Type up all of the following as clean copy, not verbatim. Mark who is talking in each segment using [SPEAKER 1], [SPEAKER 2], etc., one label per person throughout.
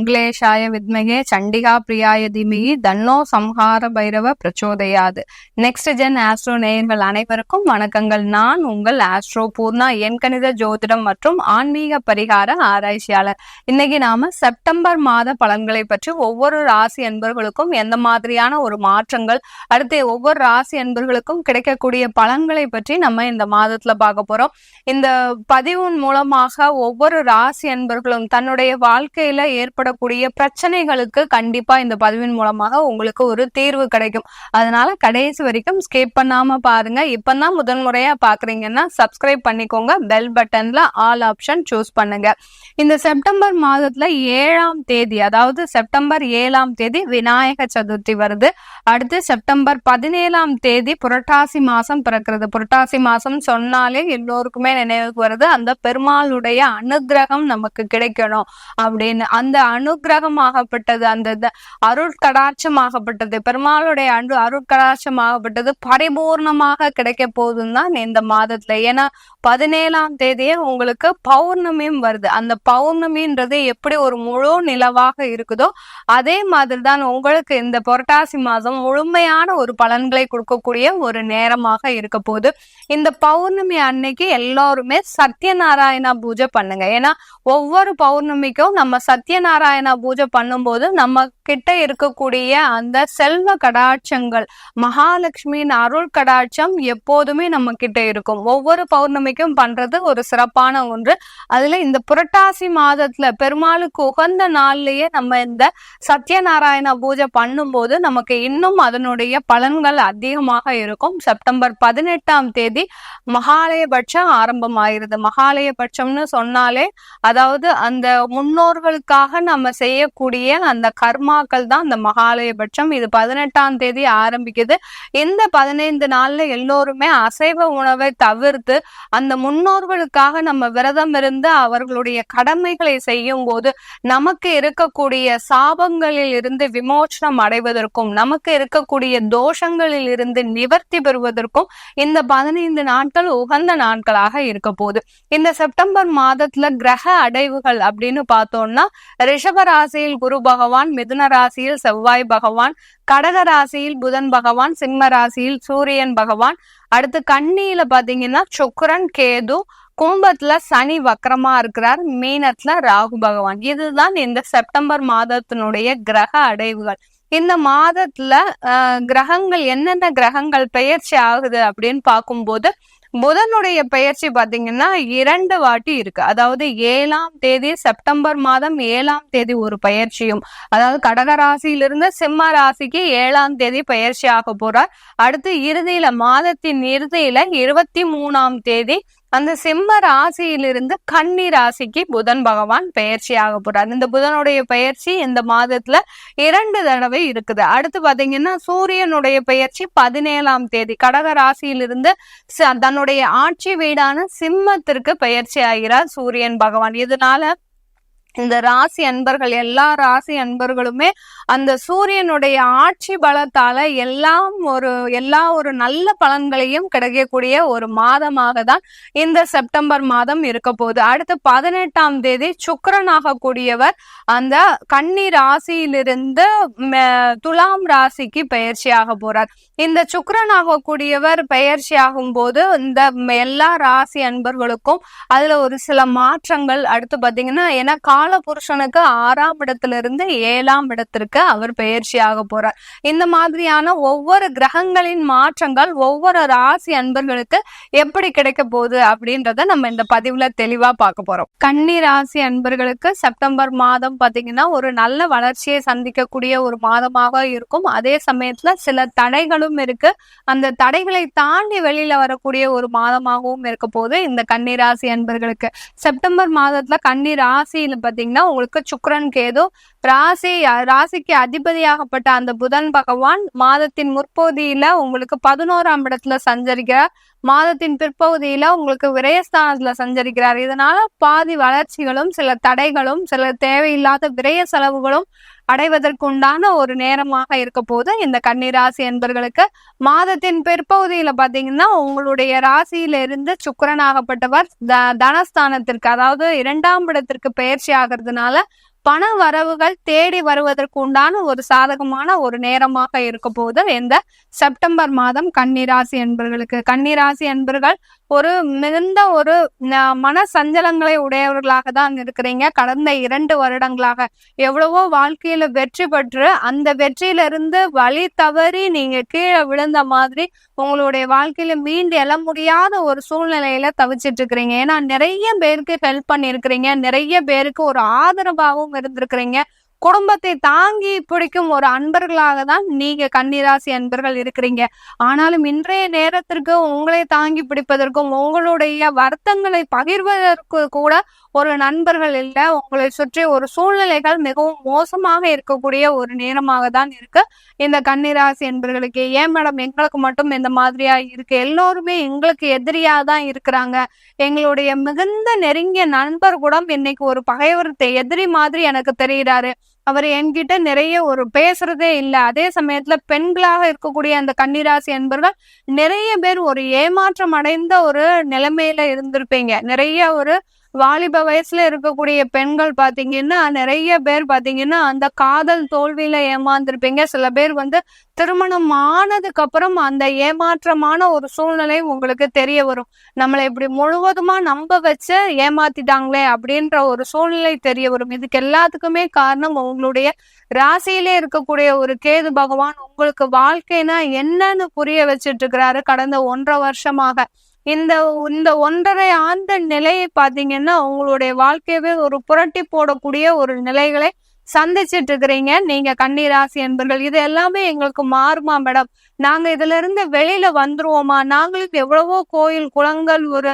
[SPEAKER 1] மங்களேஷாய வித்மகே சண்டிகா பிரியாய தீமகி தன்னோ சம்ஹார பைரவ பிரச்சோதயாது. நெக்ஸ்ட் ஜென் ஆஸ்ட்ரோ நேயர்கள் அனைவருக்கும் வணக்கங்கள். நான் உங்கள் ஆஸ்ட்ரோ பூர்ணா, எண்கணித ஜோதிடம் மற்றும் ஆன்மீக பரிகார ஆராய்ச்சியாளர். இன்னைக்கு நாம செப்டம்பர் மாத பலன்களை பற்றி, ஒவ்வொரு ராசி அன்பர்களுக்கும் எந்த மாதிரியான ஒரு மாற்றங்கள், அடுத்து ஒவ்வொரு ராசி அன்பர்களுக்கும் கிடைக்கக்கூடிய பலன்களை பற்றி நம்ம இந்த மாதத்துல பார்க்க போறோம். இந்த பதிவின் மூலமாக ஒவ்வொரு ராசி அன்பர்களும் தன்னுடைய வாழ்க்கையில ஏற்படக்கூடிய பிரச்சனைகளுக்கு கண்டிப்பா இந்த பதிவின் மூலமாக உங்களுக்கு ஒரு தீர்வு கிடைக்கும். அதனால கடைசி வரைக்கும் ஸ்கிப் பண்ணாம பாருங்க. இப்பதான் முதன்முறையா பாக்குறீங்கன்னா சப்ஸ்கிரைப் பண்ணிக்கோங்க. பெல் பட்டன்ல ஆல் ஆப்ஷன் சூஸ் பண்ணுங்க. இந்த செப்டம்பர் மாதத்துல 7ஆம் தேதி, அதாவது செப்டம்பர் 7ஆம் தேதி விநாயக சதுர்த்தி வருது. அடுத்து செப்டம்பர் 17ஆம் தேதி புரட்டாசி மாசம் பிறக்கிறது. புரட்டாசி மாசம் சொன்னாலே எல்லோருக்குமே நினைவுக்கு வருது அந்த பெருமாளுடைய அனுகிரகம் நமக்கு கிடைக்கணும் அப்படின்னு. அந்த அனுகிரகமாகப்பட்டது, அந்த அருட்கடாட்சமாகப்பட்டது, பெருமாளுடைய அருட்கடாட்சமாகப்பட்டது பரிபூர்ணமாக கிடைக்க போகுதுன்னு தான் இந்த மாதத்துல. ஏன்னா 17ஆம் தேதியே உங்களுக்கு பௌர்ணமியும் வருது. அந்த பௌர்ணமின்றது எப்படி ஒரு முழு நிலவாக இருக்குதோ அதே மாதிரிதான் உங்களுக்கு இந்த புரட்டாசி மாதம் முழுமையான ஒரு பலன்களை கொடுக்கக்கூடிய ஒரு நேரமாக இருக்க போகுது. இந்த பௌர்ணமி அன்னைக்கு எல்லாருமே சத்யநாராயணா பூஜை பண்ணுங்க. ஏன்னா ஒவ்வொரு பௌர்ணமிக்கும் நம்ம சத்யநாராயணா பூஜை பண்ணும்போது நம்ம கிட்ட இருக்கக்கூடிய அந்த செல்வ கடாட்சங்கள், மகாலட்சுமியின் அருள் கடாட்சம் எப்போதுமே நம்ம கிட்ட இருக்கும். ஒவ்வொரு பௌர்ணமிக்கும் பண்றது ஒரு சிறப்பான ஒன்று. அதுல இந்த புரட்டாசி மாதத்துல பெருமாளுக்கு உகந்த நாள்லயே நம்ம இந்த சத்யநாராயண பூஜை பண்ணும்போது நமக்கு இன்னும் அதனுடைய பலன்கள் அதிகமாக இருக்கும். செப்டம்பர் 18ஆம் தேதி மகாலயபட்சம் ஆரம்பமாயிருது. மகாலயபட்சம்னு சொன்னாலே அதாவது அந்த முன்னோர்களுக்காக நம்ம செய்யக்கூடிய அந்த கர்மாக்கள் தான் அந்த மகாலயபட்சம். இது 18ஆம் தேதி ஆரம்பிக்குது. இந்த 15 நாள்ல எல்லோருமே அசைவ உணவை தவிர்த்து அந்த முன்னோர்களுக்காக நம்ம விரதம் இருந்து அவர்களுடைய கடமைகளை செய்யும் போது நமக்கு இருக்கக்கூடிய சாபங்களில் இருந்து விமோசனம் அடைவதற்கும், நமக்கு இருக்கக்கூடிய தோஷங்களில் இருந்து நிவர்த்தி பெறுவதற்கும் இந்த 15 நாட்கள் உகந்த நாட்களாக இருக்க போகுது. இந்த செப்டம்பர் மாதத்துல கிரக அடைவுகள் அப்படின்னு பார்த்தோம்னா, ரிஷப ராசியில் குரு பகவான், மிதுன ராசியில் செவ்வாய் பகவான், கடக ராசியில் புதன் பகவான், சிம்ம ராசியில் சூரியன் பகவான், அடுத்து கன்னியில பாத்தீங்கன்னா சுக்கிரன் கேது, கும்பத்துல சனி வக்கரமா இருக்கிறார், மீனத்துல ராகு பகவான். இதுதான் இந்த செப்டம்பர் மாதத்தினுடைய கிரக அடைவுகள். இந்த மாதத்துல கிரகங்கள், என்னென்ன கிரகங்கள் பெயர்ச்சி ஆகுது அப்படின்னு பார்க்கும்போது, புதனுடைய பெயர்ச்சி பாத்தீங்கன்னா 2 வாட்டி இருக்கு. அதாவது 7ஆம் தேதி, செப்டம்பர் மாதம் 7ஆம் தேதி ஒரு பெயர்ச்சியும், அதாவது கடக ராசியிலிருந்து சிம்ம ராசிக்கு 7ஆம் தேதி பெயர்ச்சி ஆக போறார். அடுத்து இறுதியில, மாதத்தின் இறுதியில 23ஆம் தேதி அந்த சிம்ம ராசியிலிருந்து கன்னி ராசிக்கு புதன் பகவான் பெயர்ச்சி ஆக போறார். இந்த புதனுடைய பெயர்ச்சி இந்த மாதத்துல 2 தடவை இருக்குது. அடுத்து பாத்தீங்கன்னா சூரியனுடைய பெயர்ச்சி 17ஆம் தேதி கடக ராசியிலிருந்து தன்னுடைய ஆட்சி வீடான சிம்மத்திற்கு பெயர்ச்சி ஆகிறார் சூரியன் பகவான். இதனால இந்த ராசி அன்பர்கள், எல்லா ராசி அன்பர்களுமே அந்த சூரியனுடைய ஆட்சி பலத்தால எல்லா ஒரு நல்ல பலன்களையும் கிடைக்கக்கூடிய ஒரு மாதமாக தான் இந்த செப்டம்பர் மாதம் இருக்க போகுது. அடுத்து 18ஆம் தேதி சுக்கிரனாக கூடியவர் அந்த கன்னி ராசியிலிருந்து துலாம் ராசிக்கு பயிற்சி ஆக போறார். இந்த சுக்கிரனாக கூடியவர் பயிற்சி ஆகும் போது இந்த எல்லா ராசி அன்பர்களுக்கும் அதுல ஒரு சில மாற்றங்கள். அடுத்து பாத்தீங்கன்னா, ஏன்னா கால புருஷனுக்கு 6ஆம் இடத்திலிருந்து 7ஆம் இடத்திற்கு அவர் பெயர்ச்சி ஆக போறார். இந்த மாதிரியான ஒவ்வொரு கிரகங்களின் மாற்றங்கள் ஒவ்வொரு ராசி அன்பர்களுக்கு எப்படி கிடைக்க போகுது அப்படின்றத நம்ம இந்த பதிவுல தெளிவா பார்க்க போறோம். கன்னி ராசி அன்பர்களுக்கு செப்டம்பர் மாதம் பாத்தீங்கன்னா ஒரு நல்ல வளர்ச்சியை சந்திக்கக்கூடிய ஒரு மாதமாக இருக்கும். அதே சமயத்துல சில தடைகளும் இருக்கு. அந்த தடைகளை தாண்டி வெளியில வரக்கூடிய ஒரு மாதமாகவும் இருக்க போது இந்த கன்னி ராசி அன்பர்களுக்கு. செப்டம்பர் மாதத்துல கன்னி ராசியில பாத்தீங்கன்னா உங்களுக்கு சுக்கிரன் கேது, ராசிக்கு அதிபதியாகப்பட்ட அந்த புதன் பகவான் மாதத்தின் முற்பகுதியில உங்களுக்கு 11ஆம் இடத்துல சஞ்சரிக்கிறார். மாதத்தின் பிற்பகுதியில உங்களுக்கு விரயஸ்தானத்துல சஞ்சரிக்கிறார். இதனால பாதி வளர்ச்சிகளும் சில தடைகளும் சில தேவையில்லாத விரய செலவுகளும் அடைவதற்குண்டான ஒரு நேரமாக இருக்க போது இந்த கன்னிராசி என்பர்களுக்கு. மாதத்தின் பிற்பகுதியில பாத்தீங்கன்னா உங்களுடைய ராசியில இருந்து சுக்கிரனாகப்பட்டவர் தனஸ்தானத்திற்கு, அதாவது 2ஆம் இடத்திற்கு பயிற்சி ஆகிறதுனால பண வரவுகள் தேடி வருவதற்கு உண்டான ஒரு சாதகமான ஒரு நேரமாக இருக்க போது இந்த செப்டம்பர் மாதம் கன்னிராசி என்பர்களுக்கு. கன்னிராசி என்பர்கள் ஒரு மிகுந்த ஒரு மன சஞ்சலங்களை உடையவர்களாக தான் இருக்கிறீங்க. கடந்த 2 வருடங்களாக எவ்வளவோ வாழ்க்கையில வெற்றி பெற்று அந்த வெற்றியிலிருந்து வழி தவறி நீங்க கீழே விழுந்த மாதிரி உங்களுடைய வாழ்க்கையில மீண்டு எழ முடியாத ஒரு சூழ்நிலையில தவிச்சிட்டு இருக்கிறீங்க. ஏன்னா நிறைய பேருக்கு ஹெல்ப் பண்ணிருக்கிறீங்க, நிறைய பேருக்கு ஒரு ஆதரவாகவும் இருந்திருக்கிறீங்க. குடும்பத்தை தாங்கி பிடிக்கும் ஒரு அன்பர்களாக தான் நீங்க கன்னிராசி அன்பர்கள் இருக்கிறீங்க. ஆனாலும் இன்றைய நேரத்திற்கு உங்களை தாங்கி பிடிப்பதற்கும் உங்களுடைய வருத்தங்களை பகிர்வதற்கு கூட ஒரு நண்பர்கள் இல்ல. உங்களை சுற்றி ஒரு சூழ்நிலைகள் மிகவும் மோசமாக இருக்கக்கூடிய ஒரு நேரமாக தான் இருக்கு இந்த கன்னிராசி என்பர்களுக்கு. ஏன் மேடம் எங்களுக்கு மட்டும் இந்த மாதிரியா இருக்கு? எல்லோருமே எங்களுக்கு எதிரியா தான் இருக்கிறாங்க. எங்களுடைய மிகுந்த நெருங்கிய நண்பர் கூட இன்னைக்கு ஒரு பகைவரத்தை எதிரி மாதிரி எனக்கு தெரிகிறாரு. அவர் என்கிட்ட நிறைய ஒரு பேசுறதே இல்லை. அதே சமயத்துல பெண்களாக இருக்கக்கூடிய அந்த கன்னிராசி என்பர்கள் நிறைய பேர் ஒரு ஏமாற்றம் அடைந்த ஒரு நிலைமையில இருந்திருப்பீங்க. நிறைய ஒரு வாலிப வயசுல இருக்கக்கூடிய பெண்கள் பாத்தீங்கன்னா நிறைய பேர் பாத்தீங்கன்னா அந்த காதல் தோல்வியில ஏமாந்திருப்பீங்க. சில பேர் திருமணம் ஆனதுக்கு அப்புறம் அந்த ஏமாற்றமான ஒரு சூழ்நிலை உங்களுக்கு தெரிய வரும். நம்மளை இப்படி முழுவதுமா நம்ப வச்சு ஏமாத்திட்டாங்களே அப்படின்ற ஒரு சூழ்நிலை தெரிய வரும். இதுக்கு எல்லாத்துக்குமே காரணம் உங்களுடைய ராசியிலே இருக்கக்கூடிய ஒரு கேது பகவான் உங்களுக்கு வாழ்க்கைனா என்னன்னு புரிய வச்சிட்டு இருக்கிறாரு கடந்த 1.5 வருஷமாக. இந்த 1.5 ஆண்டு நிலையை பாத்தீங்கன்னா உங்களுடைய வாழ்க்கையவே ஒரு புரட்டி போடக்கூடிய ஒரு நிலைகளை சந்திச்சிட்டு இருக்கிறீங்க நீங்க கன்னிராசி என்பர்கள். இது எல்லாமே எங்களுக்கு மாறுமா மேடம்? நாங்க இதுல இருந்து வெளியில வந்துருவோமா? நாங்களுக்கு எவ்வளவோ கோயில் குளங்கள் ஒரு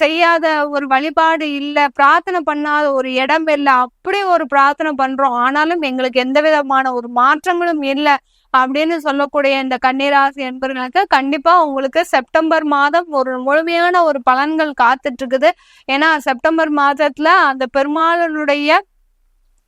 [SPEAKER 1] செய்யாத ஒரு வழிபாடு இல்ல, பிரார்த்தனை பண்ணாத ஒரு இடம் இல்லை, அப்படி ஒரு பிரார்த்தனை பண்றோம், ஆனாலும் எங்களுக்கு எந்த விதமான ஒரு மாற்றங்களும் இல்லை அப்படின்னு சொல்லக்கூடிய இந்த கன்னிராசி என்பர்களுக்கு கண்டிப்பா உங்களுக்கு செப்டம்பர் மாதம் ஒரு முழுமையான ஒரு பலன்கள் காத்துட்டு இருக்குது. ஏன்னா செப்டம்பர் மாதத்துல அந்த பெருமாளனுடைய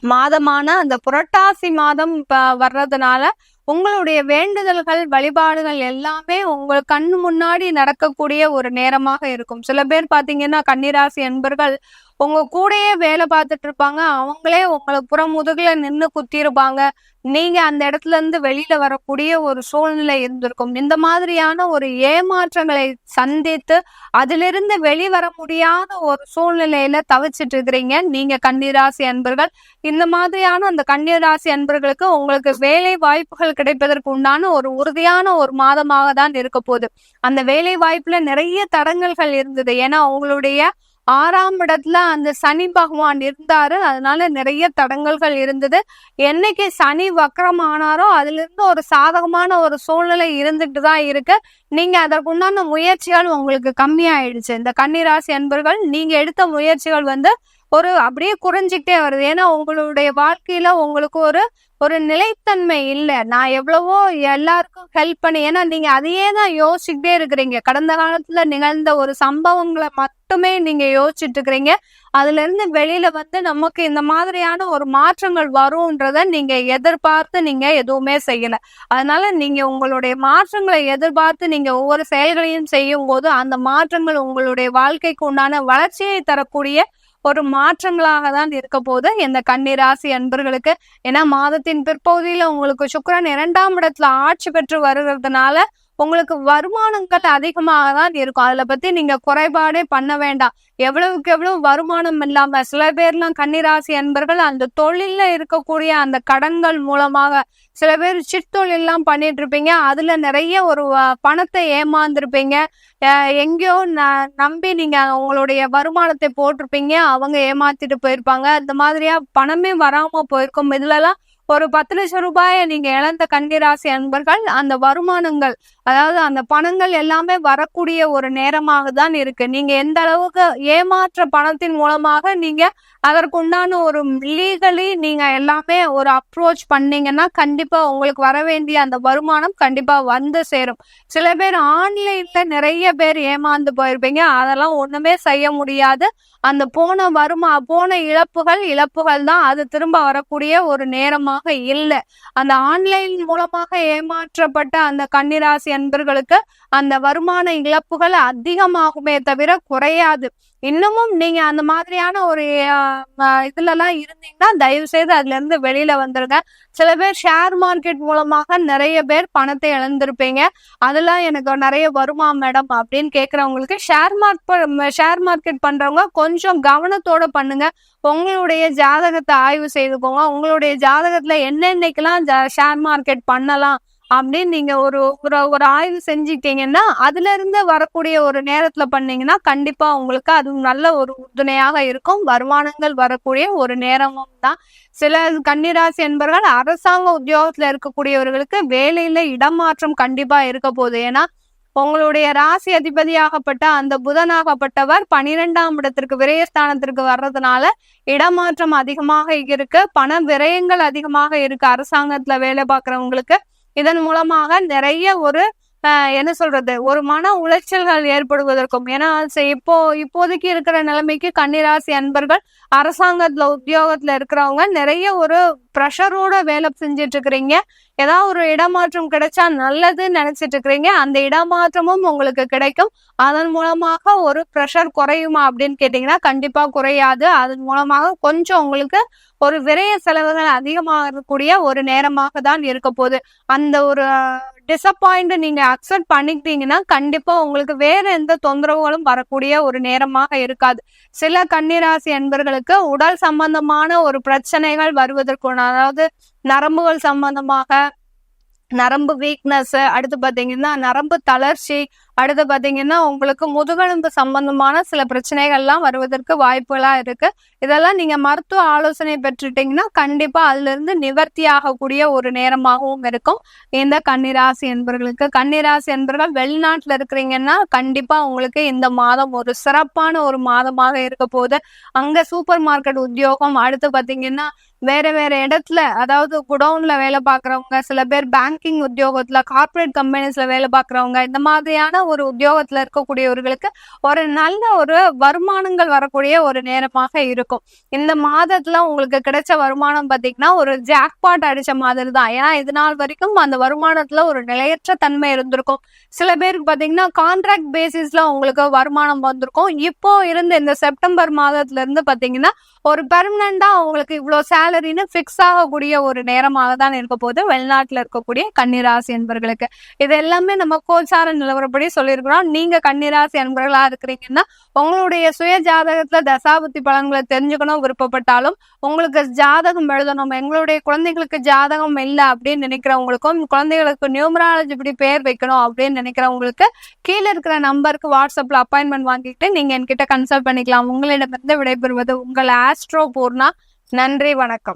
[SPEAKER 1] மாதமான அந்த புரட்டாசி மாதம் வர்றதுனால உங்களுடைய வேண்டுதல்கள் வழிபாடுகள் எல்லாமே உங்கள் கண்ணு முன்னாடி நடக்கக்கூடிய ஒரு நேரமாக இருக்கும். சில பேர் பாத்தீங்கன்னா கன்னிராசி என்பர்கள் உங்க கூடயே வேலை பார்த்துட்டு இருப்பாங்க, அவங்களே உங்களை புறமுதுகுல நின்று குத்திருப்பாங்க. நீங்க அந்த இடத்துல இருந்து வெளியில வரக்கூடிய ஒரு சூழ்நிலை இருந்திருக்கும். இந்த மாதிரியான ஒரு ஏமாற்றங்களை சந்தித்து அதிலிருந்து வெளிவர முடியாத ஒரு சூழ்நிலையில தவிச்சிட்டு இருக்கிறீங்க நீங்க கன்னிராசி அன்பர்கள். இந்த மாதிரியான அந்த கன்னிராசி அன்பர்களுக்கு உங்களுக்கு வேலை வாய்ப்புகள் கிடைப்பதற்கு உண்டான ஒரு உறுதியான ஒரு மாதமாக தான் இருக்க போகுது. அந்த வேலை வாய்ப்புல நிறைய தடங்கல்கள் இருந்தது. ஏன்னா உங்களுடைய 6ஆம் இடத்துல அந்த சனி பகவான் இருந்தாரு, அதனால நிறைய தடங்கல்கள் இருந்தது. என்னைக்கு சனி வக்ரம் ஆனாரோ அதுல இருந்து ஒரு சாதகமான ஒரு சூழ்நிலை இருந்துட்டு தான் இருக்கு. நீங்க அதற்குண்டான முயற்சிகள் உங்களுக்கு கம்மியாயிடுச்சு. இந்த கன்னிராசி அன்பர்கள் நீங்க எடுத்த முயற்சிகள் ஒரு அப்படியே குறைஞ்சிக்கிட்டே வருது. ஏன்னா உங்களுடைய வாழ்க்கையில உங்களுக்கு ஒரு நிலைத்தன்மை இல்லை. நான் எவ்வளவோ எல்லாருக்கும் ஹெல்ப் பண்ணி, ஏன்னா நீங்க அதையே தான் யோசிச்சுக்கிட்டே இருக்கிறீங்க. கடந்த காலத்துல நிகழ்ந்த ஒரு சம்பவங்களை மட்டுமே நீங்க யோசிச்சுட்டு இருக்கிறீங்க. அதுல இருந்து வெளியில நமக்கு இந்த மாதிரியான ஒரு மாற்றங்கள் வரும்ன்றத நீங்க எதிர்பார்த்து நீங்க எதுவுமே செய்யல. அதனால நீங்க உங்களுடைய மாற்றங்களை எதிர்பார்த்து நீங்க ஒவ்வொரு செயல்களையும் செய்யும் போது அந்த மாற்றங்கள் உங்களுடைய வாழ்க்கைக்கு உண்டான வளர்ச்சியை தரக்கூடிய ஒரு மாற்றங்களாக தான் இருக்க போது இந்த கன்னிராசி அன்பர்களுக்கு. ஏன்னா மாதத்தின் பிற்பகுதியில உங்களுக்கு சுக்கிரன் 2ஆம் இடத்துல ஆட்சி பெற்று வருகிறதுனால உங்களுக்கு வருமானங்கள் அதிகமாக தான் இருக்கும். அதுல பத்தி நீங்க குறைபாடே பண்ண வேண்டாம். எவ்வளவுக்கு எவ்வளவு வருமானம் இல்லாம சில பேர்லாம் கன்னிராசி அன்பர்கள் அந்த தொழில்ல இருக்கக்கூடிய அந்த கடன்கள் மூலமாக சில பேர் சிற்றொழில் எல்லாம் பண்ணிட்டு இருப்பீங்க. அதுல நிறைய ஒரு பணத்தை ஏமாந்துருப்பீங்க. எங்கேயோ நம்பி நீங்க உங்களுடைய வருமானத்தை போட்டிருப்பீங்க, அவங்க ஏமாத்திட்டு போயிருப்பாங்க. இந்த மாதிரியா பணமே வராம போயிருக்கும். இதுலலாம் ஒரு 10 லட்சம் ரூபாயை நீங்க இழந்த கன்னிராசி அன்பர்கள் அந்த வருமானங்கள், அதாவது அந்த பணங்கள் எல்லாமே வரக்கூடிய ஒரு நேரமாக தான் இருக்கு. நீங்க எந்த அளவுக்கு ஏமாற்ற பணத்தின் மூலமாக நீங்க அதற்குண்டான ஒரு லீகலி நீங்க எல்லாமே ஒரு அப்ரோச் பண்ணீங்கன்னா கண்டிப்பா உங்களுக்கு வர வேண்டிய அந்த வருமானம் கண்டிப்பா சேரும். சில பேர் ஆன்லைன்ல நிறைய பேர் ஏமாந்து போயிருப்பீங்க, அதெல்லாம் ஒண்ணுமே செய்ய முடியாது. அந்த போன இழப்புகள் தான் அது திரும்ப வரக்கூடிய ஒரு நேரமாக இல்லை. அந்த ஆன்லைன் மூலமாக ஏமாற்றப்பட்ட அந்த கன்னிராசி என்பர்களுக்கு அந்த வருமான இழப்புகள் அதிகமாகுமே தவிர குறையாது. இன்னமும் நீங்க அந்த மாதிரியான ஒரு இதுலலாம் இருந்தீங்கன்னா தயவு செய்து அதுல இருந்து வெளியில வந்துருங்க. சில பேர் ஷேர் மார்க்கெட் மூலமாக நிறைய பேர் பணத்தை இழந்திருப்பீங்க. அதெல்லாம் எனக்கு நிறைய வருமா மேடம் அப்படின்னு கேக்குறவங்களுக்கு ஷேர் மார்க்கெட் பண்றவங்க கொஞ்சம் கவனத்தோட பண்ணுங்க. உங்களுடைய ஜாதகத்தை ஆய்வு செய்துக்கோங்க. உங்களுடைய ஜாதகத்துல என்னென்னைக்கெல்லாம் ஷேர் மார்க்கெட் பண்ணலாம் அப்படின்னு நீங்க ஒரு ஒரு ஆய்வு செஞ்சுட்டீங்கன்னா அதுல இருந்து வரக்கூடிய ஒரு நேரத்துல பண்ணீங்கன்னா கண்டிப்பா உங்களுக்கு அது நல்ல ஒரு உறுதுணையாக இருக்கும். வருமானங்கள் வரக்கூடிய ஒரு நேரமும் தான். சில கன்னிராசி என்பவர்கள் அரசாங்க உத்தியோகத்துல இருக்கக்கூடியவர்களுக்கு வேலையில இடமாற்றம் கண்டிப்பா இருக்க போகுது. ஏன்னா உங்களுடைய ராசி அதிபதியாகப்பட்ட அந்த புதனாகப்பட்டவர் 12ஆம் இடத்திற்கு விரயஸ்தானத்திற்கு வர்றதுனால இடமாற்றம் அதிகமாக இருக்கு. பண விரயங்கள் அதிகமாக இருக்கு அரசாங்கத்துல வேலை பார்க்கறவங்களுக்கு. இதன் மூலமாக நிறைய ஒரு என்ன சொல்றது ஒரு மன உளைச்சல்கள் ஏற்படுவதற்கும், ஏன்னா இப்போதைக்கு இருக்கிற நிலைமைக்கு கன்னிராசி அன்பர்கள் அரசாங்கத்துல உத்தியோகத்துல இருக்கிறவங்க நிறைய ஒரு ப்ரெஷரோட வேலை செஞ்சுட்டு இருக்கிறீங்க. ஏதாவது ஒரு இடமாற்றம் கிடைச்சா நல்லதுன்னு நினைச்சிட்டு இருக்கிறீங்க. அந்த இடமாற்றமும் உங்களுக்கு கிடைக்கும். அதன் மூலமாக ஒரு ப்ரெஷர் குறையுமா அப்படின்னு கேட்டீங்கன்னா கண்டிப்பா குறையாது. அதன் மூலமாக கொஞ்சம் உங்களுக்கு ஒரு விரய செலவுகள் அதிகமாக இருக்கக்கூடிய ஒரு நேரமாக தான் இருக்க போகுது. அந்த ஒரு டிசப்பாயிண்ட் நீங்க அக்செப்ட் பண்ணிக்கிட்டீங்கன்னா கண்டிப்பா உங்களுக்கு வேற எந்த தொந்தரவுகளும் வரக்கூடிய ஒரு நேரமாக இருக்காது. சில கன்னிராசி என்பர்களுக்கு உடல் சம்பந்தமான ஒரு பிரச்சனைகள் வருவதற்குள்ள, அதாவது நரம்புகள் சம்பந்தமாக நரம்பு வீக்னஸ், அடுத்து பாத்தீங்கன்னா நரம்பு தளர்ச்சி, அடுத்து பாத்தீங்கன்னா உங்களுக்கு முதுகெலும்பு சம்பந்தமான சில பிரச்சனைகள்லாம் வருவதற்கு வாய்ப்புகளா இருக்கு. இதெல்லாம் நீங்க மருத்துவ ஆலோசனை பெற்றுட்டீங்கன்னா கண்டிப்பா அதுல இருந்து நிவர்த்தி ஆகக்கூடிய ஒரு நேரமாகவும் இருக்கும் இந்த கன்னிராசி என்பர்களுக்கு. கன்னிராசி என்பர்கள் வெளிநாட்டுல இருக்கிறீங்கன்னா கண்டிப்பா உங்களுக்கு இந்த மாதம் ஒரு சிறப்பான ஒரு மாதமாக இருக்க போகுது. அங்க சூப்பர் மார்க்கெட் உத்தியோகம், அடுத்து பாத்தீங்கன்னா வேற வேற இடத்துல, அதாவது குடவுன்ல வேலை பார்க்கறவங்க, சில பேர் பேங்கிங் உத்தியோகத்துல, கார்பரேட் கம்பெனிஸ்ல வேலை பார்க்கறவங்க, இந்த மாதிரியான ஒரு உத்தியோகத்துல இருக்கக்கூடியவர்களுக்கு ஒரு நல்ல ஒரு வருமானங்கள் வரக்கூடிய ஒரு நேரமாக இருக்கும். இந்த மாதத்துல உங்களுக்கு கிடைச்ச வருமானம் பாத்தீங்கன்னா ஒரு ஜாக்பாட் அடிச்ச மாதிரி தான். ஏன்னா இது நாள் வரைக்கும் அந்த வருமானத்துல ஒரு நிலையற்ற தன்மை இருந்திருக்கும். சில பேருக்கு பாத்தீங்கன்னா கான்ட்ராக்ட் பேசிஸ்ல உங்களுக்கு வருமானம் வந்திருக்கும். இப்போ இருந்த இந்த செப்டம்பர் மாதத்துல இருந்து பாத்தீங்கன்னா ஒரு பெர்மனண்டா உங்களுக்கு இவ்வளவு சேலரின்னு பிக்ஸ் ஆகக்கூடிய ஒரு நேரமாக தான் இருக்க போது வெளிநாட்டுல இருக்கக்கூடிய கன்னிராசி என்பர்களுக்கு. இது எல்லாமே நம்ம கோச்சார நிலவரப்படி சொல்லியிருக்கிறோம். நீங்க கன்னிராசி என்பர்களா இருக்கிறீங்கன்னா உங்களுடைய சுய ஜாதகத்துல தசாபுத்தி பலன்களை தெரிஞ்சுக்கணும் விருப்பப்பட்டாலும், உங்களுக்கு ஜாதகம் எழுதணும், எங்களுடைய குழந்தைகளுக்கு ஜாதகம் இல்லை அப்படின்னு நினைக்கிறவங்களுக்கும், குழந்தைகளுக்கு நியூமராலஜி இப்படி பேர் வைக்கணும் அப்படின்னு நினைக்கிறவங்களுக்கு கீழே இருக்கிற நம்பருக்கு வாட்ஸ்அப்ல அப்பாயின்மெண்ட் வாங்கிட்டு நீங்க என்கிட்ட கன்சல்ட் பண்ணிக்கலாம். உங்களிடமிருந்து விடைபெறுவது உங்கள் ஆஸ்ட்ரோ பூர்ணா. நன்றி, வணக்கம்.